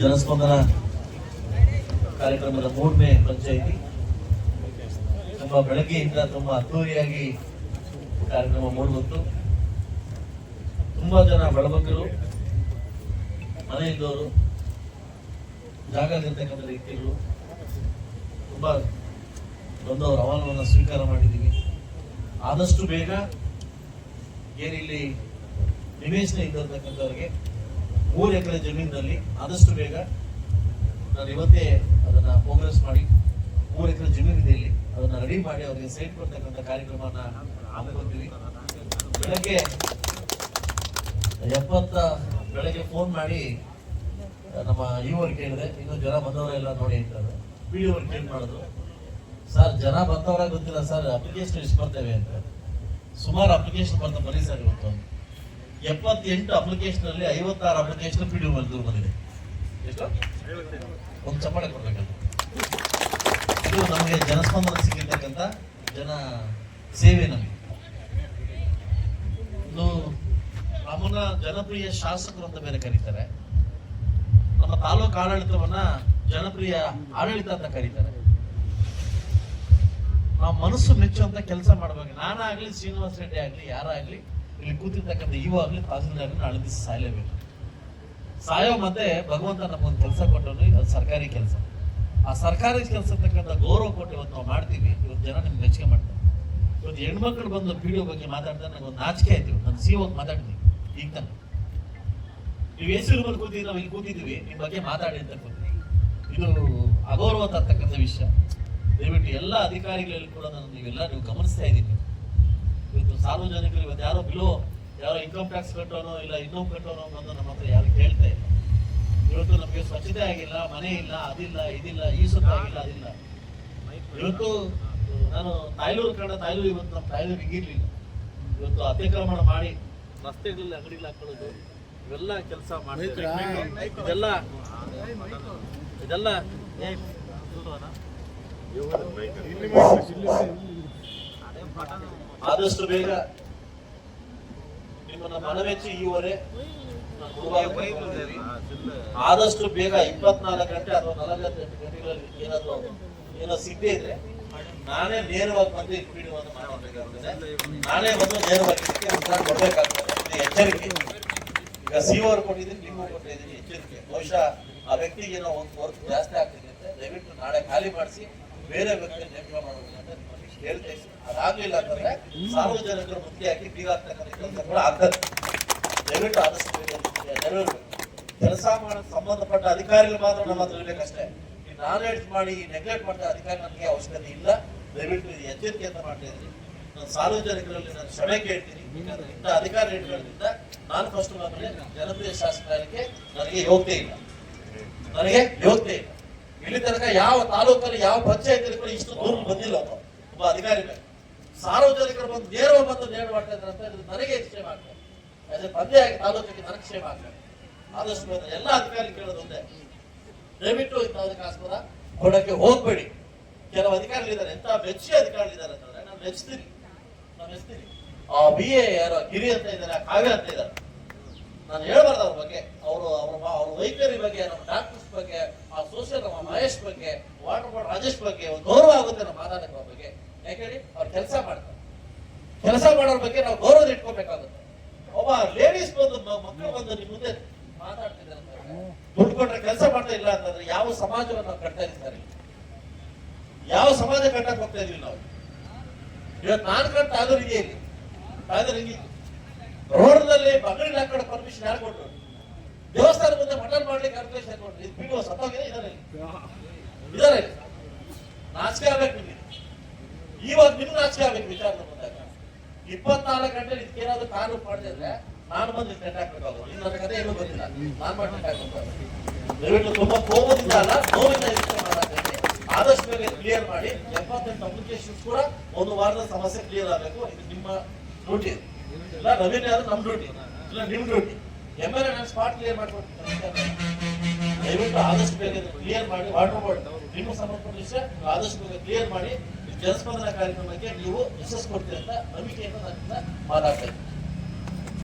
ಜನಸ್ಪಂದನ ಕಾರ್ಯಕ್ರಮದ 3ನೇ ಪಂಚಾಯಿತಿ ತುಂಬಾ ಬೆಳಗ್ಗೆಯಿಂದ ತುಂಬಾ ಅದ್ದೂರಿಯಾಗಿ ಕಾರ್ಯಕ್ರಮ ಮೂಡಿಬಂತು. ತುಂಬಾ ಜನ ಬಡಬಗ್ಗರು, ಮನೆಯಿದ್ದವರು, ಜಾಗದಲ್ಲಿರ್ತಕ್ಕಂಥ ವ್ಯಕ್ತಿಗಳು ತುಂಬಾ ಬಂದವರ ಆಹ್ವಾನವನ್ನು ಸ್ವೀಕಾರ ಮಾಡಿದ್ದೀವಿ. ಆದಷ್ಟು ಬೇಗ ಏನಿಲ್ಲಿ ನಿವೇಶನ ಇದ್ದಿರ್ತಕ್ಕಂಥವ್ರಿಗೆ 3 ಎಕರೆ ಜಮೀನಿನಲ್ಲಿ ಆದಷ್ಟು ಬೇಗ ನಾನು ಇವತ್ತೇ ಅದನ್ನ ಪ್ರೋಗ್ರೆಸ್ ಮಾಡಿ 3 ಎಕರೆ ಜಮೀನಿದೆ ಇಲ್ಲಿ ಅದನ್ನ ರೆಡಿ ಮಾಡಿ ಅವರಿಗೆ ಸೈಟ್ ಕೊಡ್ತಕ್ಕಂಥ ಕಾರ್ಯಕ್ರಮನ ಹಮ್ಮಿಕೊಳ್ತೀವಿ. ಬೆಳಗ್ಗೆ 70 ಬೆಳಗ್ಗೆ ಫೋನ್ ಮಾಡಿ ನಮ್ಮ ಇವರು ಕೇಳಿದೆ, ಇನ್ನು ಜನ ಬಂದವರೆಲ್ಲ ನೋಡಿ ಅಂತಾರೆ. ವಿಡಿಯೋ ಕೇಳಿ ಮಾಡಿದ್ರು, ಸರ್ ಜನ ಬಂದವರ ಗೊತ್ತಿಲ್ಲ ಸರ್, ಅಪ್ಲಿಕೇಶನ್ ಎಷ್ಟು ಬರ್ತೇವೆ ಅಂತ. ಸುಮಾರು ಅಪ್ಲಿಕೇಶನ್ ಬರ್ತಾ ಬರೀ ಸರ್ ಇವತ್ತು 78 ಅಪ್ಲಿಕೇಶನ್ ಅಲ್ಲಿ 56 ಅಪ್ಲಿಕೇಶನ್ ಪಿ ಡಿ ಬಂದಿದೆ. ಎಷ್ಟು? ಒಂದು ಚಪ್ಪಾಳೆ ಕೊಡ್ಬೇಕಲ್ಲ. ಇದು ನಮಗೆ ಜನಸ್ಪಂದನ ಸಿಗಿರ್ತಕ್ಕಂಥ ಜನ ಸೇವೆ. ನಮಗೆ ಇದು ನಮ್ಮನ್ನ ಜನಪ್ರಿಯ ಶಾಸಕರು ಅಂತ ಬೇರೆ ಕರೀತಾರೆ, ನಮ್ಮ ತಾಲೂಕು ಆಡಳಿತವನ್ನ ಜನಪ್ರಿಯ ಆಡಳಿತ ಅಂತ ಕರೀತಾರೆ. ನಾವು ಮನಸ್ಸು ಮೆಚ್ಚುವಂತ ಕೆಲಸ ಮಾಡ್ಬೇಕು. ನಾನಾಗ್ಲಿ, ಶ್ರೀನಿವಾಸ ರೆಡ್ಡಿ ಆಗ್ಲಿ, ಯಾರಾಗ್ಲಿ, ಇಲ್ಲಿ ಕೂತಿರ್ತಕ್ಕಂಥ ಆಗ್ಲಿ, ತಹಸೀಲ್ದಾರ್ ನಾಳೆ ದಿವಸ ಸಾಯಲೇಬೇಕು. ಸಾಯೋ ಮತ್ತೆ ಭಗವಂತ ನಮಗೊಂದು ಕೆಲಸ ಕೊಟ್ಟರು, ಅದು ಸರ್ಕಾರಿ ಕೆಲಸ. ಆ ಸರ್ಕಾರಿ ಕೆಲಸ ತಕ್ಕಂಥ ಗೌರವ ಕೊಟ್ಟು ಇವತ್ತು ನಾವು ಮಾಡ್ತೀವಿ. ಇವತ್ತು ಜನ ನಿಮ್ಗೆ ಮೆಚ್ಚುಗೆ ಮಾಡ್ತಾರೆ. ಇವತ್ತು ಹೆಣ್ಮಕ್ಳು ಬಂದು ಪಿಡಿಒ ಬಗ್ಗೆ ಮಾತಾಡ್ತಾರೆ, ನನಗೆ ಒಂದು ನಾಚಿಕೆ ಆಯ್ತು. ನಾನು ಸಿಒ ಮಾತಾಡ್ತೀನಿ ಈಗ ತಾನೆ. ನೀವು ಹೆಸರು ಬಂದು ಕೂತಿದ್ದೀವಿ, ನಾವು ಇಲ್ಲಿ ಕೂತಿದ್ದೀವಿ, ನಿಮ್ಮ ಬಗ್ಗೆ ಮಾತಾಡಿ ಅಂತ ಕೂತೀವಿ. ಇದು ಅಗೌರವ ತರ್ತಕ್ಕಂಥ ವಿಷಯ. ದಯವಿಟ್ಟು ಎಲ್ಲ ಅಧಿಕಾರಿಗಳಲ್ಲಿ ಕೂಡ ನೀವು ಗಮನಿಸ್ತಾ ಇದ್ದೀನಿ. ಇವತ್ತು ಸಾರ್ವಜನಿಕರು ಇವತ್ತು ಯಾರೋ ಇನ್ಕಮ್ ಟ್ಯಾಕ್ಸ್ ಕಟ್ಟೋನೋ ಇಲ್ಲ ಇನ್ನೊಂದು ಕಟ್ಟೋನೋ ಅನ್ನೋದು ನಮ್ಮ ಹತ್ರ ಯಾರು ಕೇಳ್ತಾ ಇಲ್ಲ. ಇವತ್ತು ನಮಗೆ ಸ್ವಚ್ಛತೆ ಆಗಿಲ್ಲ, ಮನೆ ಇಲ್ಲ, ಅದಿಲ್ಲ, ಇದಿಲ್ಲ, ಈ ಸುತ್ತ ಆಗಿಲ್ಲ, ಅದಿಲ್ಲ. ಇವತ್ತು ನಾನು ತಾಯ್ಲೂರು ಇವತ್ತು ನಮ್ಮ ತಾಯ್ಲೂರು ಹಿಂಗಿರ್ಲಿಲ್ಲ. ಇವತ್ತು ಅತಿಕ್ರಮಣ ಮಾಡಿ ರಸ್ತೆಗಳಲ್ಲಿ ಅಂಗಡಿಗಳು ಹಾಕೊಳ್ಳೋದು, ಇವೆಲ್ಲ ಕೆಲಸ ಮಾಡಿ ಇದೆಲ್ಲ ಆದಷ್ಟು ಬೇಗ ನಿಮ್ಮನ್ನ ಮನವೆಚ್ಚಿ ಈವರೆ ಆದಷ್ಟು ಬೇಗ 24 ಗಂಟೆ ಅಥವಾ 48 ಗಂಟೆಗಳಲ್ಲಿ ಏನೋ ಸಿಗದೆ ಇದ್ರೆ ನಾನೇ ನೇರವಾಗಿ ಬಂದು ಪೀಡಿಯನ್ನು ಮಾಡಬೇಕಾಗ್ತದೆ. ನಾನೇ ಬಂದು ನೇರವಾಗಿ ಕೊಡ್ಬೇಕಾಗ್ತದೆ. ಎಚ್ಚರಿಕೆ. ಈಗ ಸಿಒರ್ ಕೊಟ್ಟಿದ್ದೀನಿ, ನಿಮಗೂ ಕೊಟ್ಟಿದ್ದೀನಿ, ಎಚ್ಚರಿಕೆ. ಬಹುಶಃ ಆ ವ್ಯಕ್ತಿಗೆ ಏನೋ ಒಂದು ವರ್ಕ್ ಜಾಸ್ತಿ ಆಗ್ತಿದೆ ಅಂತ ದಯವಿಟ್ಟು ನಾಳೆ ಖಾಲಿ ಮಾಡಿಸಿ ಬೇರೆ ವ್ಯಕ್ತಿ ನೇಮಕ ಮಾಡಬೇಕು ಅಂತ ನಿಮ್ಮಲ್ಲಿ ಹೇಳ್ತೇವೆ. ಅದಾಗ್ಲಿಲ್ಲ ಅಂತಂದ್ರೆ ಸಾರ್ವಜನಿಕರು ಮುಖ್ಯ ಹಾಕಿ ಬೀಗ ಆಗ್ತಕ್ಕಂಥ ಕೆಲಸ ಕೂಡ ಆಗ್ತದೆ. ದಯವಿಟ್ಟು ಆದಷ್ಟು ನೆರವೇರಬೇಕು. ಕೆಲಸ ಮಾಡೋ ಸಂಬಂಧಪಟ್ಟ ಅಧಿಕಾರಿಗಳು ಮಾತ್ರ ನಮ್ಮ ಹತ್ರ ಇರ್ಬೇಕಷ್ಟೇ. ಈ ನಾಲೆಡ್ಜ್ ಮಾಡಿ ನೆಗ್ಲೆಕ್ಟ್ ಮಾಡಿದ ಅಧಿಕಾರಿ ನಮಗೆ ಅವಶ್ಯಕತೆ ಇಲ್ಲ. ದಯವಿಟ್ಟು ಎಚ್ಚರಿಕೆ ಅಂತ ಮಾಡ್ತಾ ಇದ್ದೀನಿ. ನಾನು ಸಾರ್ವಜನಿಕರಲ್ಲಿ ನಾನು ಕ್ಷಮೆ ಕೇಳ್ತೀನಿ. ಇಂಥ ಅಧಿಕಾರಿ ರೇಟ್ಗಳಿಂದ ನಾನು ಫಸ್ಟ್ ಆಮೇಲೆ ಜನಪ್ರಿಯ ಶಾಸಕರಿಗೆ ನನಗೆ ಯೋಗ್ಯತೆ ಇಲ್ಲ. ಇಲ್ಲಿ ತನಕ ಯಾವ ತಾಲೂಕಲ್ಲಿ ಯಾವ ಪಂಚಾಯತ್ ಕೂಡ ಇಷ್ಟು ದೂರ ಬಂದಿಲ್ಲ ಒಬ್ಬ ಅಧಿಕಾರಿ ಮೇಲೆ. ಸಾರ್ವಜನಿಕರು ಬಂದು ನೇರ ಮಾಡ್ತಾ ಇದ್ದಾರೆ ಅಂತ ನನಗೆ ಕ್ಷೇಮ ಆಗ್ತದೆ. ಅದೇ ತಂದೆಯಾಗಿ ತಾಲೂಕಿಗೆ ನನಗೆ ಕ್ಷೇಮ ಆಗ್ತದೆ. ಆದಷ್ಟು ಎಲ್ಲ ಅಧಿಕಾರಿ ಕೇಳೋದೊಂದೇ, ದಯವಿಟ್ಟು ಇಂಥದಕ್ಕೋಸ್ಕರ ಕೊಡಕ್ಕೆ ಹೋಗ್ಬೇಡಿ. ಕೆಲವು ಅಧಿಕಾರಿಗಳಿದ್ದಾರೆ, ಎಂತ ಬೆಚ್ಚಿ ಅಧಿಕಾರಿಗಳಿದ್ದಾರೆ ಅಂತಂದ್ರೆ ನಾನು ಮೆಚ್ತೀನಿ. BA ಯಾರೋ ಗಿರಿ ಅಂತ ಇದ್ದಾರೆ, ಕಾವ್ಯ ಅಂತ ಇದ್ದಾರೆ. ನಾನು ಹೇಳ್ಬಾರ್ದು ಅವ್ರ ಬಗ್ಗೆ, ಅವ್ರ ವೈಖರಿ ಬಗ್ಗೆ, ನಮ್ಮ ಡಾಕ್ಟರ್ಸ್ ಬಗ್ಗೆ, ಆ ಸೋಷಿಯಲ್ ನಮ್ಮ ಮಹೇಶ್ ಬಗ್ಗೆ, ವಾಟರ್ ಬೋರ್ಡ್ ರಾಜೇಶ್ ಬಗ್ಗೆ ಒಂದು ಗೌರವ ಆಗುತ್ತೆ ನಮ್ಮ ಮಾತಾಡೋದ್ರ ಬಗ್ಗೆ. ಯಾಕೇಳಿ ಅವ್ರು ಕೆಲಸ ಮಾಡ್ತಾರೆ. ಕೆಲಸ ಮಾಡೋರ ಬಗ್ಗೆ ನಾವು ಗೌರವ ಇಟ್ಕೋಬೇಕಾಗುತ್ತೆ. ಒಬ್ಬ ಲೇಡೀಸ್ ಬಂದು ಮಕ್ಕಳು ಬಂದು ನಿಮ್ಮ ಮುಂದೆ ಮಾತಾಡ್ತಿದ್ದಾರೆ ಅಂತಂದ್ರೆ, ದುಡ್ಡು ಕೊಟ್ರೆ ಕೆಲಸ ಮಾಡ್ತಾ ಇಲ್ಲ ಅಂತಂದ್ರೆ ಯಾವ ಸಮಾಜವನ್ನು ನಾವು ಕಟ್ತಾ ಇದ್ದಾರೆ? ಯಾವ ಸಮಾಜ ಕಟ್ಟಕ್ಕೆ ಹೋಗ್ತಾ ಇದೀವಿ ನಾವು? ಇವತ್ತು ನಾನು ಕಟ್ಟ ತಾಲೂರಿಗೆ ಇಲ್ಲಿ ರೋಡ್ನಲ್ಲಿ ಮಕ್ಕಳಿಗೆ ಹಾಕೊಂಡು ಪರ್ಮಿಷನ್ ಯಾರು ಕೊಟ್ಟರು? ದೇವಸ್ಥಾನ ಮುಂದೆ ಮಟನ್ ಮಾಡ್ಲಿಕ್ಕೆ ಅಪ್ಲಿಕೇಶನ್ ಕೊಟ್ಟರು. ಇದು ಬಿಡುವ ಸತ್ತೋಗಿದೆ ಇದಾರೆ. ನಾಚಿಕೆ ಆಗ್ಬೇಕು ನಿಮಗೆ. ಇವಾಗ ನಿಮ್ಗೆ ನಾಚಿಕೆ ಆಗ್ಬೇಕು ವಿಚಾರ ಬಂದಾಗ. 24 ಗಂಟೆ ಇದಕ್ಕೇನಾದ್ರು ಕಾನೂನು ಮಾಡಿದ್ರೆ ನಾನು ಬಂದು ಟೆಂಟ್ ಹಾಕ್ಬೇಕಾಗುತ್ತೆ. ಇನ್ನು ನನ್ನ ಕಥೆ ಏನೂ ಗೊತ್ತಿಲ್ಲ, ನಾನು ಮಾಡಿ ಟೆಂಟ್ ಹಾಕ್ಬೇಕು. ದಯವಿಟ್ಟು ತುಂಬಾ ಕೋಪದಿಂದ ಅಲ್ಲ, ನೋವಿಂದ ಮಾತಾಡ್ತೀನಿ. ಆದಷ್ಟು ಬೇಗ ಕ್ಲಿಯರ್ ಮಾಡಿ. 78 ಅಪ್ಲಿಕೇಶನ್ಸ್ ಕೂಡ ಒಂದು ವಾರದ ಸಮಸ್ಯೆ ಕ್ಲಿಯರ್ ಆಗಬೇಕು. ಇದು ನಿಮ್ಮ ಡ್ಯೂಟಿ. ಇಲ್ಲ ನವೀನ್ ಯಾರು ನಮ್ಮ ಡ್ಯೂಟಿ, ಇಲ್ಲ ನಿಮ್ ಡ್ಯೂಟಿ. MLA ನಾನು ಸ್ಪಾಟ್ ಕ್ಲಿಯರ್ ಮಾಡ್ಕೊಡ್ತೀನಿ. ದಯವಿಟ್ಟು ಆದಷ್ಟು ಬೇಗ ಕ್ಲಿಯರ್ ಮಾಡಿ. ವಾಟರ್ ಬೋರ್ಡ್ ನಿಮ್ಮ ಸಂಬಂಧಪಟ್ಟ ವಿಷಯ ಆದಷ್ಟು ಬೇಗ ಕ್ಲಿಯರ್ ಮಾಡಿ. ಜನಸ್ಪಂದನ ಕಾರ್ಯಕ್ರಮಕ್ಕೆ ನೀವು ಯಶಸ್ಸು ಕೊಡ್ತೀರಿ ಅಂತ ನಂಬಿಕೆಯನ್ನು ನಾನು ಮಾತಾಡ್ತಾ ಇದ್ದೀನಿ.